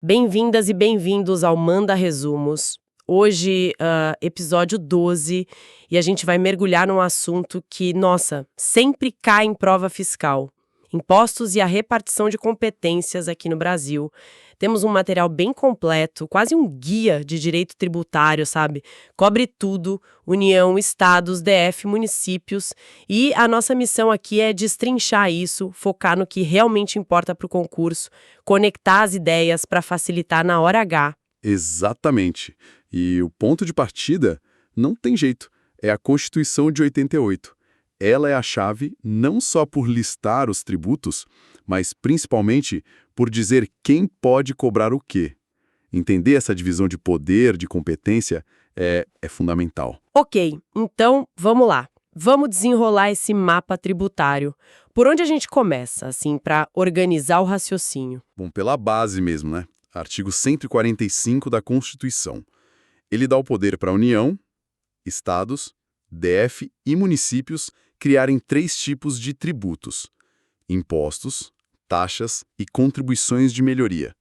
Bem-vindas e bem-vindos ao Manda Resumos. Hoje, episódio 12, e a gente vai mergulhar num assunto que, nossa, sempre cai em prova fiscal. Impostos e a repartição de competências aqui no Brasil. Temos um material bem completo, quase um guia de direito tributário, sabe? Cobre tudo, União, estados, DF, municípios. E a nossa missão aqui é destrinchar isso, focar no que realmente importa para o concurso, conectar as ideias para facilitar na hora H. Exatamente. E o ponto de partida não tem jeito. É a Constituição de 88. Ela é a chave não só por listar os tributos, mas principalmente por dizer quem pode cobrar o quê. Entender essa divisão de poder, de competência, é fundamental. Ok, então vamos lá. Vamos desenrolar esse mapa tributário. Por onde a gente começa, assim, para organizar o raciocínio? Bom, pela base mesmo, né? Artigo 145 da Constituição. Ele dá o poder para a União, estados, DF e municípios criarem 3 tipos de tributos: impostos, taxas e contribuições de melhoria.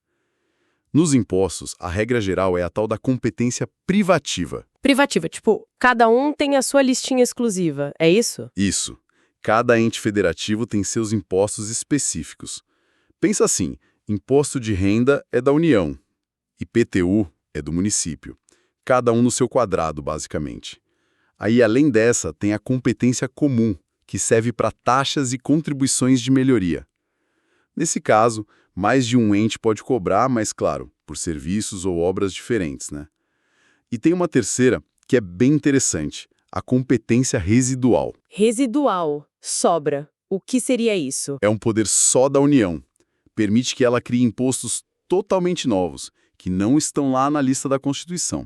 Nos impostos, a regra geral é a tal da competência privativa. Privativa, tipo, cada um tem a sua listinha exclusiva, é isso? Isso. Cada ente federativo tem seus impostos específicos. Pensa assim, imposto de renda é da União, IPTU é do município. Cada um no seu quadrado, basicamente. Aí, além dessa, tem a competência comum, que serve para taxas e contribuições de melhoria. Nesse caso, mais de um ente pode cobrar, mas, claro, por serviços ou obras diferentes, né? E tem uma terceira, que é bem interessante, a competência residual. Residual, sobra. O que seria isso? É um poder só da União. Permite que ela crie impostos totalmente novos, que não estão lá na lista da Constituição.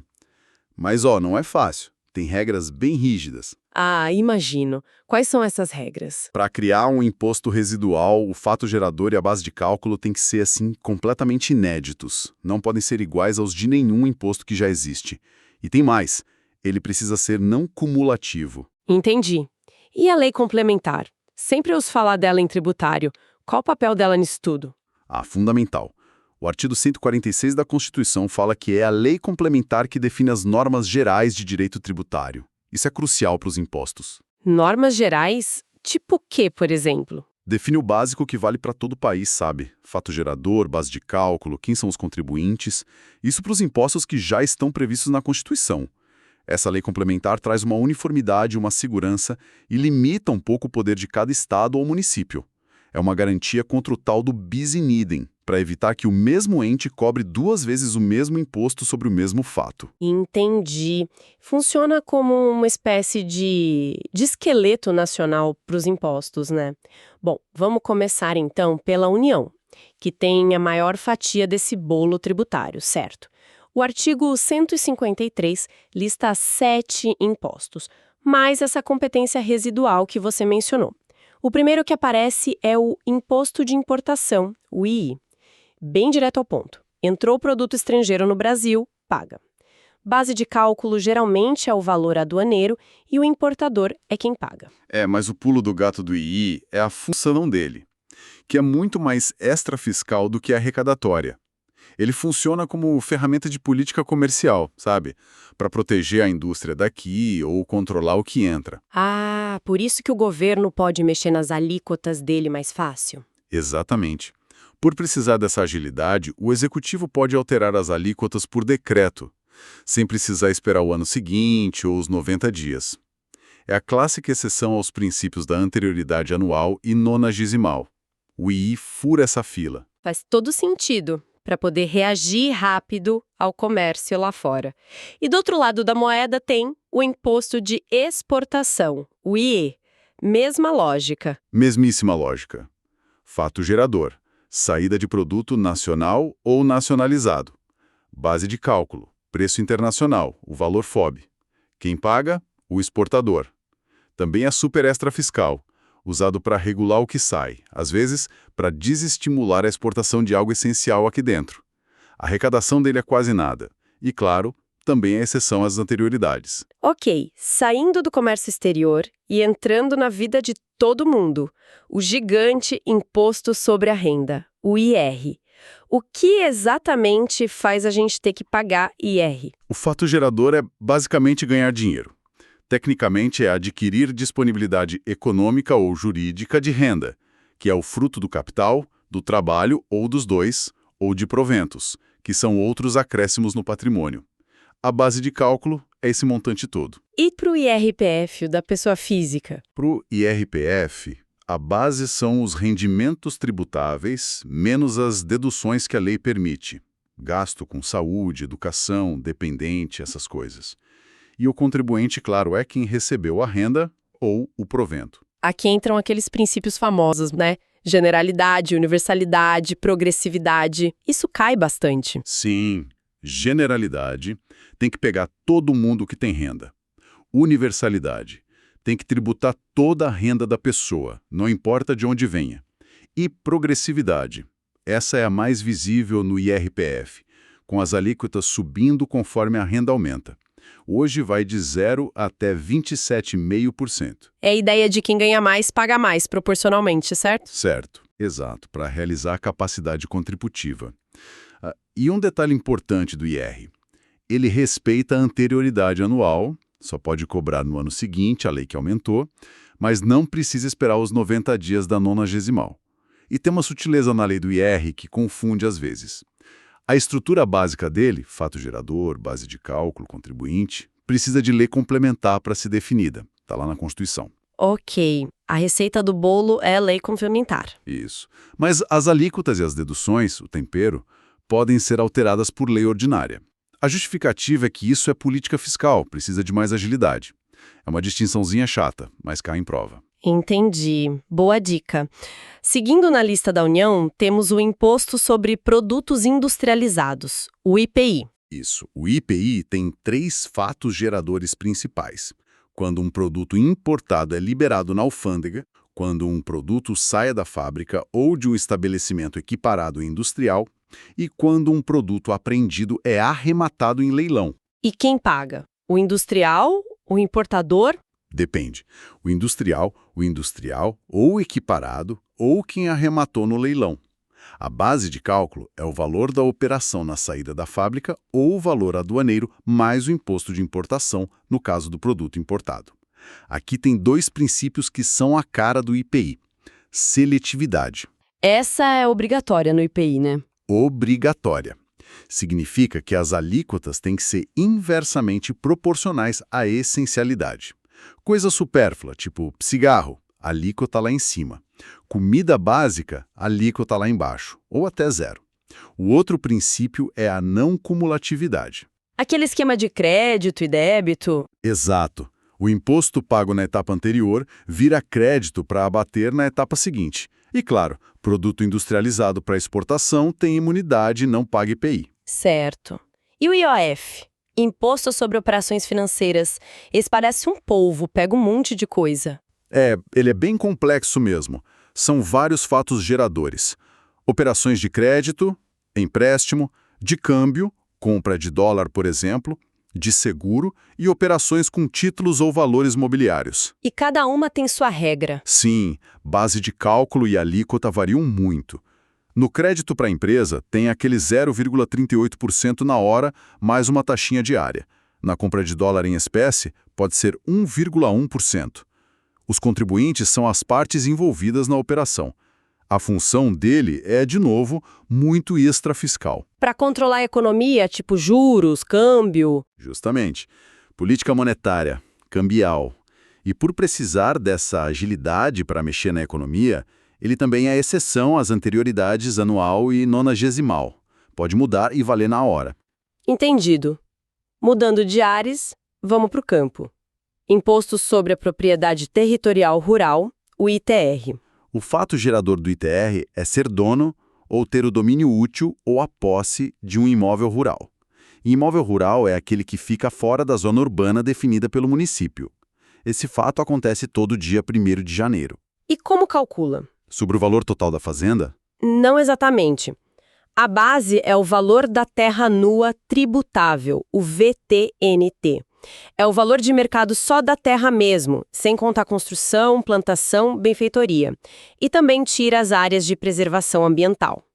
Mas, não é fácil. Tem regras bem rígidas. Ah, imagino. Quais são essas regras? Para criar um imposto residual, o fato gerador e a base de cálculo têm que ser, assim, completamente inéditos. Não podem ser iguais aos de nenhum imposto que já existe. E tem mais, ele precisa ser não cumulativo. Entendi. E a lei complementar? Sempre ouço falar dela em tributário. Qual o papel dela nisso tudo? Fundamental. O artigo 146 da Constituição fala que é a lei complementar que define as normas gerais de direito tributário. Isso é crucial para os impostos. Normas gerais? Tipo o quê, por exemplo? Define o básico que vale para todo o país, sabe? Fato gerador, base de cálculo, quem são os contribuintes. Isso para os impostos que já estão previstos na Constituição. Essa lei complementar traz uma uniformidade, uma segurança e limita um pouco o poder de cada estado ou município. É uma garantia contra o tal do bis in idem, para evitar que o mesmo ente cobre 2 vezes o mesmo imposto sobre o mesmo fato. Entendi. Funciona como uma espécie de esqueleto nacional para os impostos, né? Bom, vamos começar então pela União, que tem a maior fatia desse bolo tributário, certo? O artigo 153 lista 7 impostos, mais essa competência residual que você mencionou. O primeiro que aparece é o Imposto de Importação, o II. Bem direto ao ponto. Entrou produto estrangeiro no Brasil, paga. Base de cálculo geralmente é o valor aduaneiro e o importador é quem paga. Mas o pulo do gato do II é a função dele, que é muito mais extrafiscal do que arrecadatória. Ele funciona como ferramenta de política comercial, sabe? Para proteger a indústria daqui ou controlar o que entra. Ah, por isso que o governo pode mexer nas alíquotas dele mais fácil? Exatamente. Por precisar dessa agilidade, o executivo pode alterar as alíquotas por decreto, sem precisar esperar o ano seguinte ou os 90 dias. É a clássica exceção aos princípios da anterioridade anual e nonagesimal. O II fura essa fila. Faz todo sentido, para poder reagir rápido ao comércio lá fora. E do outro lado da moeda tem o Imposto de Exportação, o IE. Mesma lógica. Mesmíssima lógica. Fato gerador. Saída de produto nacional ou nacionalizado. Base de cálculo. Preço internacional, o valor FOB. Quem paga? O exportador. Também é super extrafiscal, usado para regular o que sai, às vezes para desestimular a exportação de algo essencial aqui dentro. A arrecadação dele é quase nada. E, claro, também é exceção às anterioridades. Ok, saindo do comércio exterior e entrando na vida de todo mundo. O gigante Imposto sobre a Renda, o IR. O que exatamente faz a gente ter que pagar IR? O fato gerador é basicamente ganhar dinheiro. Tecnicamente, é adquirir disponibilidade econômica ou jurídica de renda, que é o fruto do capital, do trabalho ou dos dois, ou de proventos, que são outros acréscimos no patrimônio. A base de cálculo é esse montante todo. E para o IRPF da pessoa física? Para o IRPF, a base são os rendimentos tributáveis menos as deduções que a lei permite. Gasto com saúde, educação, dependente, essas coisas. E o contribuinte, claro, é quem recebeu a renda ou o provento. Aqui entram aqueles princípios famosos, né? Generalidade, universalidade, progressividade. Isso cai bastante. Sim, generalidade tem que pegar todo mundo que tem renda. Universalidade tem que tributar toda a renda da pessoa, não importa de onde venha. E progressividade, essa é a mais visível no IRPF, com as alíquotas subindo conforme a renda aumenta. Hoje vai de 0 até 27,5%. É a ideia de quem ganha mais paga mais proporcionalmente, certo? Certo, exato, para realizar a capacidade contributiva. E um detalhe importante do IR, ele respeita a anterioridade anual, só pode cobrar no ano seguinte, a lei que aumentou, mas não precisa esperar os 90 dias da 90º. E tem uma sutileza na lei do IR que confunde às vezes. A estrutura básica dele, fato gerador, base de cálculo, contribuinte, precisa de lei complementar para ser definida. Está lá na Constituição. Ok. A receita do bolo é lei complementar. Isso. Mas as alíquotas e as deduções, o tempero, podem ser alteradas por lei ordinária. A justificativa é que isso é política fiscal, precisa de mais agilidade. É uma distinçãozinha chata, mas cai em prova. Entendi. Boa dica. Seguindo na lista da União, temos o Imposto sobre Produtos Industrializados, o IPI. Isso. O IPI tem 3 fatos geradores principais. Quando um produto importado é liberado na alfândega, quando um produto sai da fábrica ou de um estabelecimento equiparado industrial e quando um produto apreendido é arrematado em leilão. E quem paga? O industrial? O importador? Depende. O industrial ou equiparado ou quem arrematou no leilão. A base de cálculo é o valor da operação na saída da fábrica ou o valor aduaneiro mais o imposto de importação, no caso do produto importado. Aqui tem 2 princípios que são a cara do IPI. Seletividade. Essa é obrigatória no IPI, né? Obrigatória. Significa que as alíquotas têm que ser inversamente proporcionais à essencialidade. Coisa supérflua, tipo cigarro, alíquota lá em cima. Comida básica, alíquota lá embaixo, ou até 0. O outro princípio é a não cumulatividade. Aquele esquema de crédito e débito. Exato. O imposto pago na etapa anterior vira crédito para abater na etapa seguinte. E claro, produto industrializado para exportação tem imunidade e não paga IPI. Certo. E o IOF? Imposto sobre Operações Financeiras. Esse parece um polvo, pega um monte de coisa. Ele é bem complexo mesmo. São vários fatos geradores. Operações de crédito, empréstimo, de câmbio, compra de dólar, por exemplo, de seguro e operações com títulos ou valores mobiliários. E cada uma tem sua regra. Sim, base de cálculo e alíquota variam muito. No crédito para a empresa, tem aquele 0,38% na hora, mais uma taxinha diária. Na compra de dólar em espécie, pode ser 1,1%. Os contribuintes são as partes envolvidas na operação. A função dele é, de novo, muito extrafiscal. Para controlar a economia, tipo juros, câmbio. Justamente. Política monetária, cambial. E por precisar dessa agilidade para mexer na economia, ele também é exceção às anterioridades anual e nonagesimal. Pode mudar e valer na hora. Entendido. Mudando de ares, vamos para o campo. Imposto sobre a Propriedade Territorial Rural, o ITR. O fato gerador do ITR é ser dono ou ter o domínio útil ou a posse de um imóvel rural. E imóvel rural é aquele que fica fora da zona urbana definida pelo município. Esse fato acontece todo dia 1º de janeiro. E como calcula? Sobre o valor total da fazenda? Não exatamente. A base é o valor da terra nua tributável, o VTNT. É o valor de mercado só da terra mesmo, sem contar construção, plantação, benfeitoria. E também tira as áreas de preservação ambiental.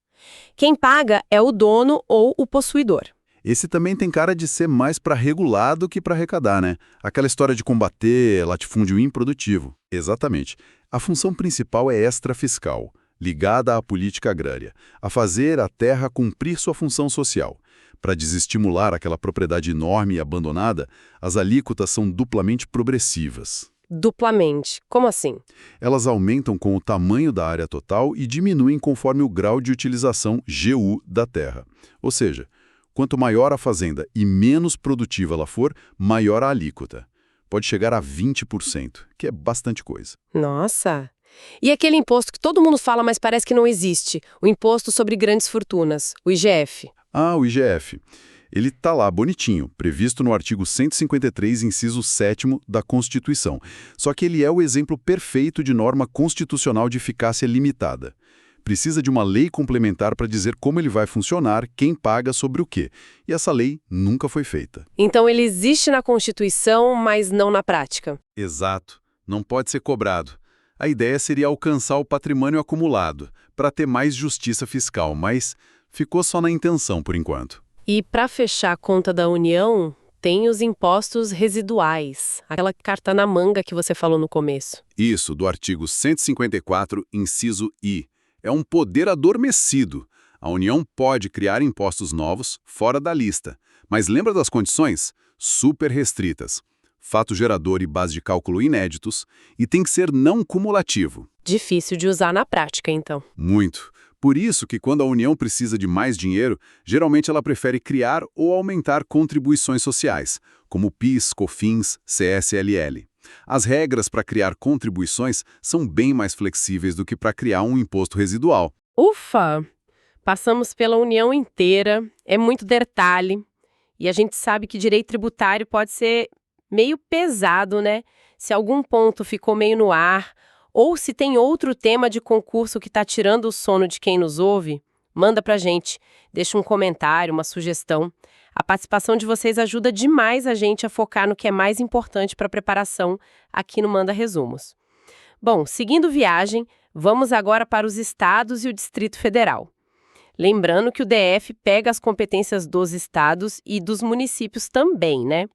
Quem paga é o dono ou o possuidor. Esse também tem cara de ser mais para regular do que para arrecadar, né? Aquela história de combater latifúndio improdutivo. Exatamente. A função principal é extrafiscal, ligada à política agrária, a fazer a terra cumprir sua função social. Para desestimular aquela propriedade enorme e abandonada, as alíquotas são duplamente progressivas. Duplamente. Como assim? Elas aumentam com o tamanho da área total e diminuem conforme o grau de utilização GU da terra. Ou seja, quanto maior a fazenda e menos produtiva ela for, maior a alíquota. Pode chegar a 20%, que é bastante coisa. Nossa! E aquele imposto que todo mundo fala, mas parece que não existe, o Imposto sobre Grandes Fortunas, o IGF. Ah, o IGF. Ele está lá, bonitinho, previsto no artigo 153, inciso 7º da Constituição. Só que ele é o exemplo perfeito de norma constitucional de eficácia limitada. Precisa de uma lei complementar para dizer como ele vai funcionar, quem paga sobre o quê. E essa lei nunca foi feita. Então ele existe na Constituição, mas não na prática. Exato. Não pode ser cobrado. A ideia seria alcançar o patrimônio acumulado, para ter mais justiça fiscal, mas ficou só na intenção por enquanto. E para fechar a conta da União, tem os impostos residuais, aquela carta na manga que você falou no começo. Isso, do artigo 154, inciso I. É um poder adormecido. A União pode criar impostos novos fora da lista. Mas lembra das condições? Super restritas. Fato gerador e base de cálculo inéditos, e tem que ser não cumulativo. Difícil de usar na prática, então. Muito. Por isso que quando a União precisa de mais dinheiro, geralmente ela prefere criar ou aumentar contribuições sociais, como PIS, COFINS, CSLL. As regras para criar contribuições são bem mais flexíveis do que para criar um imposto residual. Ufa! Passamos pela União inteira, é muito detalhe, e a gente sabe que direito tributário pode ser meio pesado, né? Se algum ponto ficou meio no ar, ou se tem outro tema de concurso que está tirando o sono de quem nos ouve, manda pra gente, deixa um comentário, uma sugestão. A participação de vocês ajuda demais a gente a focar no que é mais importante para a preparação aqui no Manda Resumos. Bom, seguindo viagem, vamos agora para os estados e o Distrito Federal. Lembrando que o DF pega as competências dos estados e dos municípios também, né?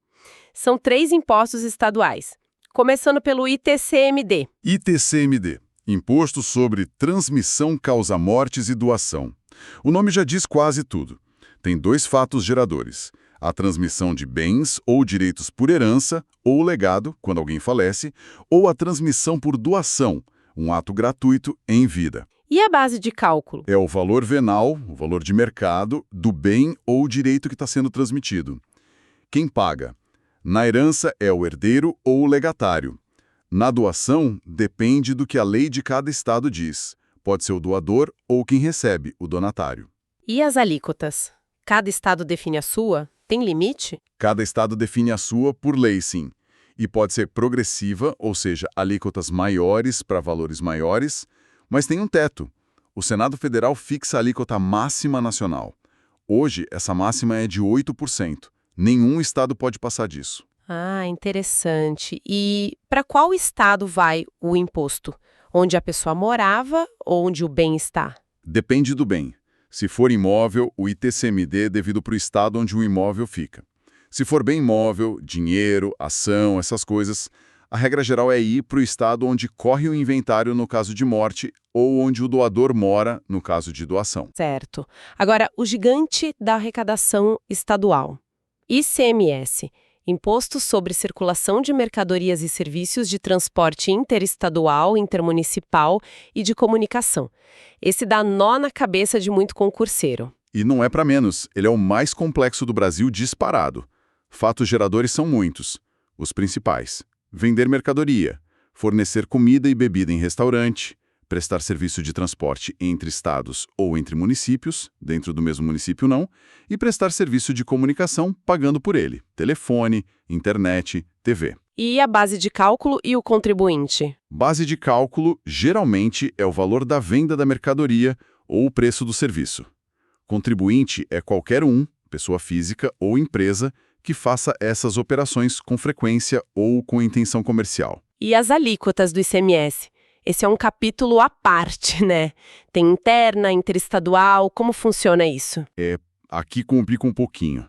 São 3 impostos estaduais, começando pelo ITCMD. ITCMD, Imposto sobre Transmissão Causa Mortes e Doação. O nome já diz quase tudo. Tem 2 fatos geradores: a transmissão de bens ou direitos por herança ou legado, quando alguém falece, ou a transmissão por doação, um ato gratuito em vida. E a base de cálculo? É o valor venal, o valor de mercado, do bem ou direito que está sendo transmitido. Quem paga? Na herança é o herdeiro ou o legatário. Na doação, depende do que a lei de cada estado diz. Pode ser o doador ou quem recebe, o donatário. E as alíquotas? Cada estado define a sua? Tem limite? Cada estado define a sua por lei, sim. E pode ser progressiva, ou seja, alíquotas maiores para valores maiores, mas tem um teto. O Senado Federal fixa a alíquota máxima nacional. Hoje, essa máxima é de 8%. Nenhum estado pode passar disso. Ah, interessante. E para qual estado vai o imposto? Onde a pessoa morava ou onde o bem está? Depende do bem. Se for imóvel, o ITCMD é devido para o estado onde o imóvel fica. Se for bem imóvel, dinheiro, ação, essas coisas, a regra geral é ir para o estado onde corre o inventário no caso de morte ou onde o doador mora no caso de doação. Certo. Agora, o gigante da arrecadação estadual. ICMS, Imposto sobre Circulação de Mercadorias e Serviços de Transporte Interestadual, Intermunicipal e de Comunicação. Esse dá nó na cabeça de muito concurseiro. E não é para menos, ele é o mais complexo do Brasil disparado. Fatos geradores são muitos. Os principais: vender mercadoria, fornecer comida e bebida em restaurante, prestar serviço de transporte entre estados ou entre municípios, dentro do mesmo município não, e prestar serviço de comunicação pagando por ele, telefone, internet, TV. E a base de cálculo e o contribuinte? Base de cálculo, geralmente, é o valor da venda da mercadoria ou o preço do serviço. Contribuinte é qualquer um, pessoa física ou empresa, que faça essas operações com frequência ou com intenção comercial. E as alíquotas do ICMS? Esse é um capítulo à parte, né? Tem interna, interestadual, como funciona isso? Aqui complica um pouquinho.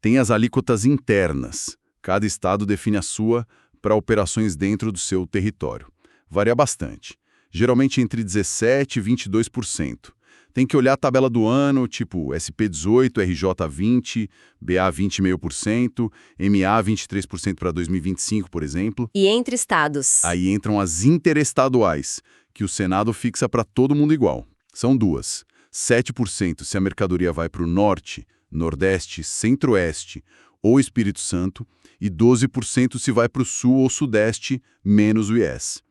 Tem as alíquotas internas. Cada estado define a sua para operações dentro do seu território. Varia bastante. Geralmente entre 17% e 22%. Tem que olhar a tabela do ano, tipo SP18, RJ20, BA 20,5%, MA 23% para 2025, por exemplo. E entre estados? Aí entram as interestaduais, que o Senado fixa para todo mundo igual. São duas. 7% se a mercadoria vai para o Norte, Nordeste, Centro-Oeste ou Espírito Santo, e 12% se vai para o Sul ou Sudeste, menos o IS.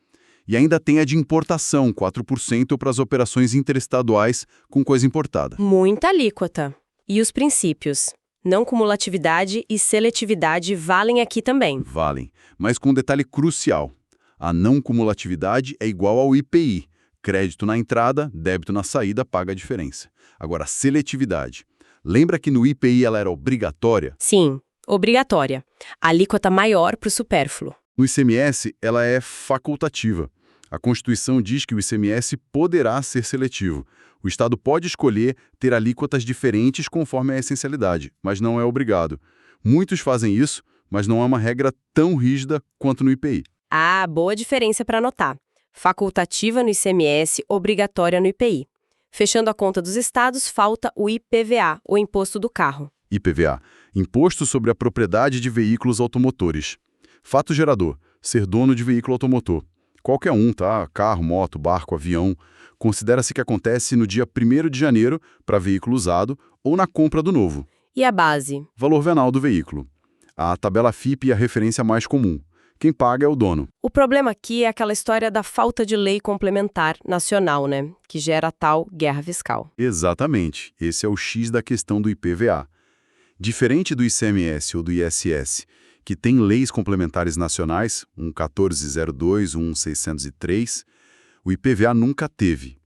E ainda tem a de importação, 4% para as operações interestaduais com coisa importada. Muita alíquota. E os princípios? Não cumulatividade e seletividade valem aqui também. Valem, mas com um detalhe crucial. A não cumulatividade é igual ao IPI. Crédito na entrada, débito na saída, paga a diferença. Agora, seletividade. Lembra que no IPI ela era obrigatória? Sim, obrigatória. Alíquota maior para o supérfluo. No ICMS, ela é facultativa. A Constituição diz que o ICMS poderá ser seletivo. O Estado pode escolher ter alíquotas diferentes conforme a essencialidade, mas não é obrigado. Muitos fazem isso, mas não é uma regra tão rígida quanto no IPI. Ah, boa diferença para anotar. Facultativa no ICMS, obrigatória no IPI. Fechando a conta dos estados, falta o IPVA, o Imposto do Carro. IPVA, Imposto sobre a Propriedade de Veículos Automotores. Fato gerador, ser dono de veículo automotor. Qualquer um, tá? Carro, moto, barco, avião. Considera-se que acontece no dia 1º de janeiro para veículo usado ou na compra do novo. E a base? Valor venal do veículo. A tabela FIPE é a referência mais comum. Quem paga é o dono. O problema aqui é aquela história da falta de lei complementar nacional, né? Que gera a tal guerra fiscal. Exatamente. Esse é o X da questão do IPVA. Diferente do ICMS ou do ISS, que tem leis complementares nacionais, 1402, 603, o IPVA nunca teve.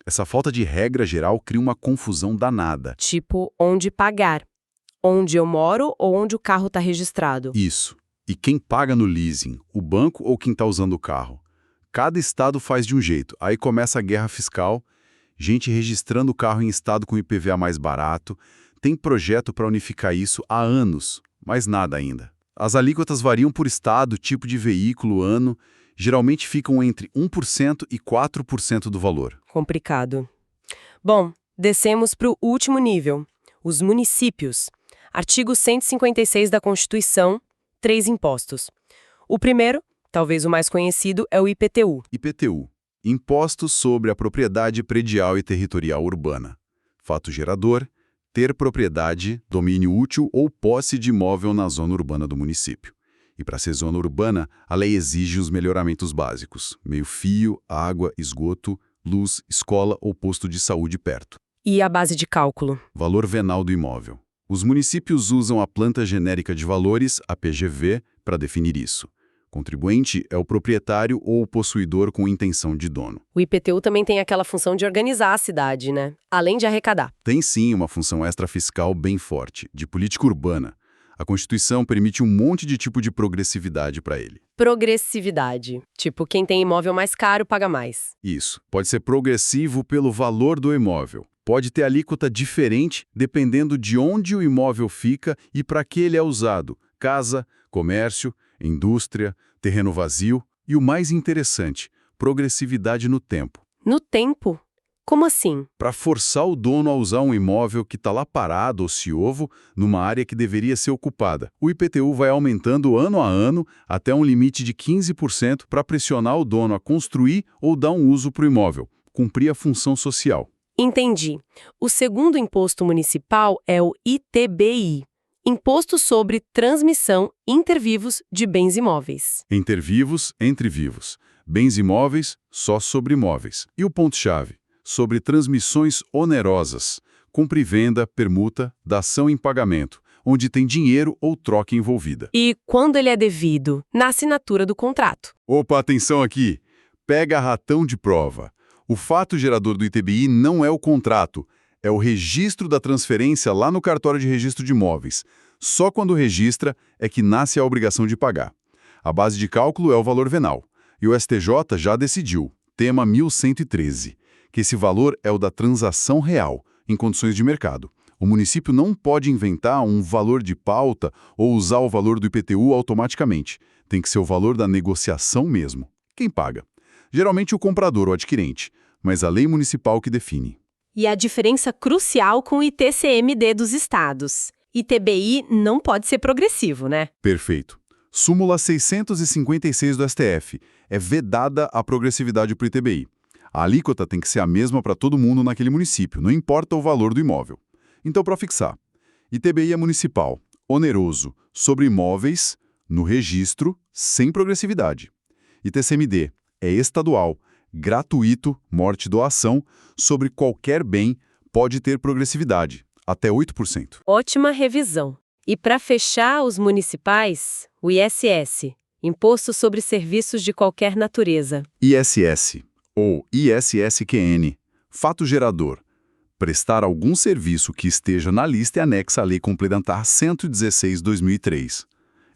Essa falta de regra geral cria uma confusão danada. Tipo, onde pagar? Onde eu moro ou onde o carro está registrado? Isso. E quem paga no leasing? O banco ou quem está usando o carro? Cada estado faz de um jeito. Aí começa a guerra fiscal, gente registrando o carro em estado com IPVA mais barato. Tem projeto para unificar isso há anos, mas nada ainda. As alíquotas variam por estado, tipo de veículo, ano, geralmente ficam entre 1% e 4% do valor. Complicado. Bom, descemos para o último nível, os municípios. Artigo 156 da Constituição, 3 impostos. O primeiro, talvez o mais conhecido, é o IPTU. IPTU, Imposto sobre a Propriedade Predial e Territorial Urbana. Fato gerador, ter propriedade, domínio útil ou posse de imóvel na zona urbana do município. E para ser zona urbana, a lei exige os melhoramentos básicos: meio-fio, água, esgoto, luz, escola ou posto de saúde perto. E a base de cálculo? Valor venal do imóvel. Os municípios usam a Planta Genérica de Valores, a PGV, para definir isso. Contribuinte é o proprietário ou o possuidor com intenção de dono. O IPTU também tem aquela função de organizar a cidade, né? Além de arrecadar. Tem sim uma função extrafiscal bem forte, de política urbana. A Constituição permite um monte de tipo de progressividade para ele. Progressividade. Tipo, quem tem imóvel mais caro paga mais. Isso. Pode ser progressivo pelo valor do imóvel. Pode ter alíquota diferente dependendo de onde o imóvel fica e para que ele é usado. Casa, comércio, indústria, terreno vazio e o mais interessante, progressividade no tempo. No tempo? Como assim? Para forçar o dono a usar um imóvel que está lá parado, ocioso, numa área que deveria ser ocupada. O IPTU vai aumentando ano a ano até um limite de 15% para pressionar o dono a construir ou dar um uso para o imóvel, cumprir a função social. Entendi. O segundo imposto municipal é o ITBI. Imposto sobre Transmissão Intervivos de Bens Imóveis. Intervivos, entre vivos. Bens imóveis, só sobre imóveis. E o ponto-chave? Sobre transmissões onerosas. Compra e venda, permuta, dação em pagamento, onde tem dinheiro ou troca envolvida. E quando ele é devido? Na assinatura do contrato. Opa, atenção aqui! Pega ratão de prova. O fato gerador do ITBI não é o contrato, é o registro da transferência lá no cartório de registro de imóveis. Só quando registra é que nasce a obrigação de pagar. A base de cálculo é o valor venal. E o STJ já decidiu, tema 1113, que esse valor é o da transação real, em condições de mercado. O município não pode inventar um valor de pauta ou usar o valor do IPTU automaticamente. Tem que ser o valor da negociação mesmo. Quem paga? Geralmente o comprador ou adquirente, mas a lei municipal que define. E a diferença crucial com o ITCMD dos estados. ITBI não pode ser progressivo, né? Perfeito. Súmula 656 do STF. É vedada a progressividade para o ITBI. A alíquota tem que ser a mesma para todo mundo naquele município, não importa o valor do imóvel. Então, para fixar, ITBI é municipal, oneroso, sobre imóveis, no registro, sem progressividade. ITCMD é estadual, gratuito, morte e doação, sobre qualquer bem, pode ter progressividade, até 8%. Ótima revisão. E para fechar os municipais, o ISS, Imposto sobre Serviços de Qualquer Natureza. ISS, ou ISSQN, fato gerador. Prestar algum serviço que esteja na lista e anexa à Lei Complementar 116/2003.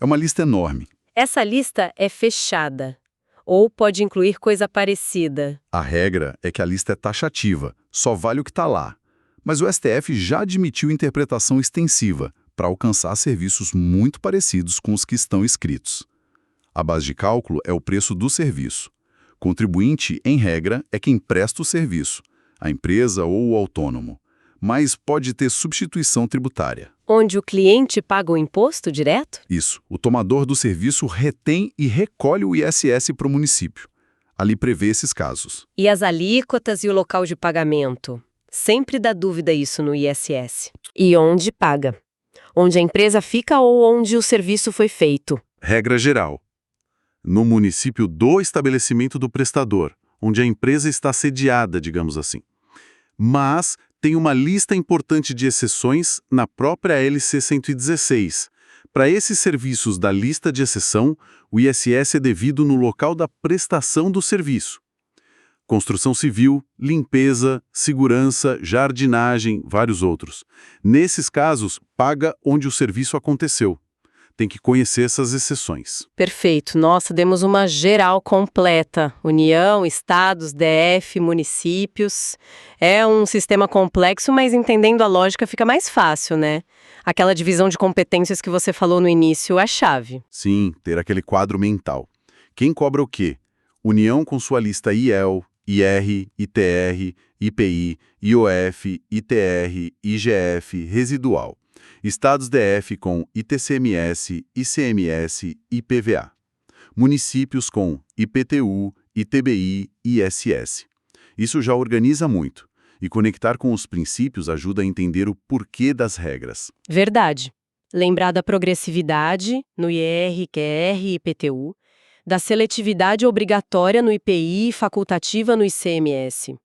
É uma lista enorme. Essa lista é fechada, ou pode incluir coisa parecida. A regra é que a lista é taxativa, só vale o que está lá. Mas o STF já admitiu interpretação extensiva para alcançar serviços muito parecidos com os que estão escritos. A base de cálculo é o preço do serviço. Contribuinte, em regra, é quem presta o serviço, a empresa ou o autônomo, mas pode ter substituição tributária. Onde o cliente paga o imposto direto? Isso, o tomador do serviço retém e recolhe o ISS para o município. Ali prevê esses casos. E as alíquotas e o local de pagamento? Sempre dá dúvida isso no ISS. E onde paga? Onde a empresa fica ou onde o serviço foi feito? Regra geral. No município do estabelecimento do prestador, onde a empresa está sediada, digamos assim. Mas tem uma lista importante de exceções na própria LC 116. Para esses serviços da lista de exceção, o ISS é devido no local da prestação do serviço. Construção civil, limpeza, segurança, jardinagem, vários outros. Nesses casos, paga onde o serviço aconteceu. Tem que conhecer essas exceções. Perfeito. Nossa, demos uma geral completa. União, estados, DF, municípios. É um sistema complexo, mas entendendo a lógica fica mais fácil, né? Aquela divisão de competências que você falou no início é a chave. Sim, ter aquele quadro mental. Quem cobra o quê? União com sua lista IEL, IR, ITR, IPI, IOF, ITR, IGF, residual. Estados DF com ITCMS, ICMS, IPVA. Municípios com IPTU, ITBI e ISS. Isso já organiza muito. E conectar com os princípios ajuda a entender o porquê das regras. Verdade. Lembrar da progressividade no IR, QR e IPTU, da seletividade obrigatória no IPI e facultativa no ICMS,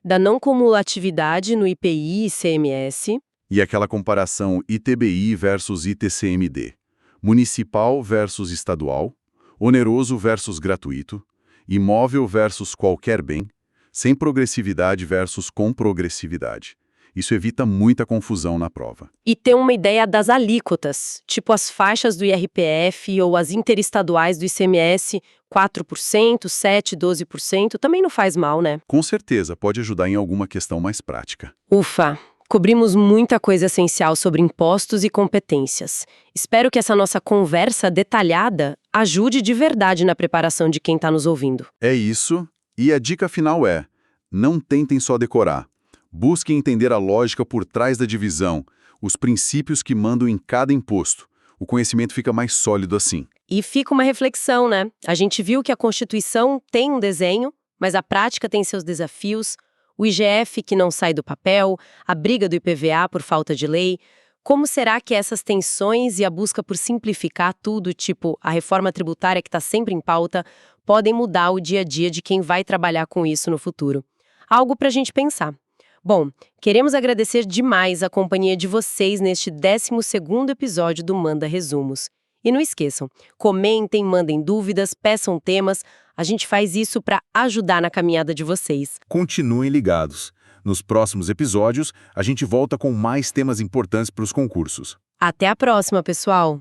da não cumulatividade no IPI e ICMS. E aquela comparação ITBI versus ITCMD, municipal versus estadual, oneroso versus gratuito, imóvel versus qualquer bem, sem progressividade versus com progressividade. Isso evita muita confusão na prova. E ter uma ideia das alíquotas, tipo as faixas do IRPF ou as interestaduais do ICMS, 4%, 7%, 12%, também não faz mal, né? Com certeza, pode ajudar em alguma questão mais prática. Ufa! Cobrimos muita coisa essencial sobre impostos e competências. Espero que essa nossa conversa detalhada ajude de verdade na preparação de quem está nos ouvindo. É isso, e a dica final é: não tentem só decorar. Busquem entender a lógica por trás da divisão, os princípios que mandam em cada imposto. O conhecimento fica mais sólido assim. E fica uma reflexão, né? A gente viu que a Constituição tem um desenho, mas a prática tem seus desafios. O IGF que não sai do papel, a briga do IPVA por falta de lei. Como será que essas tensões e a busca por simplificar tudo, tipo a reforma tributária que está sempre em pauta, podem mudar o dia a dia de quem vai trabalhar com isso no futuro? Algo para a gente pensar. Bom, queremos agradecer demais a companhia de vocês neste 12º episódio do Manda Resumos. E não esqueçam, comentem, mandem dúvidas, peçam temas. A gente faz isso para ajudar na caminhada de vocês. Continuem ligados. Nos próximos episódios, a gente volta com mais temas importantes para os concursos. Até a próxima, pessoal!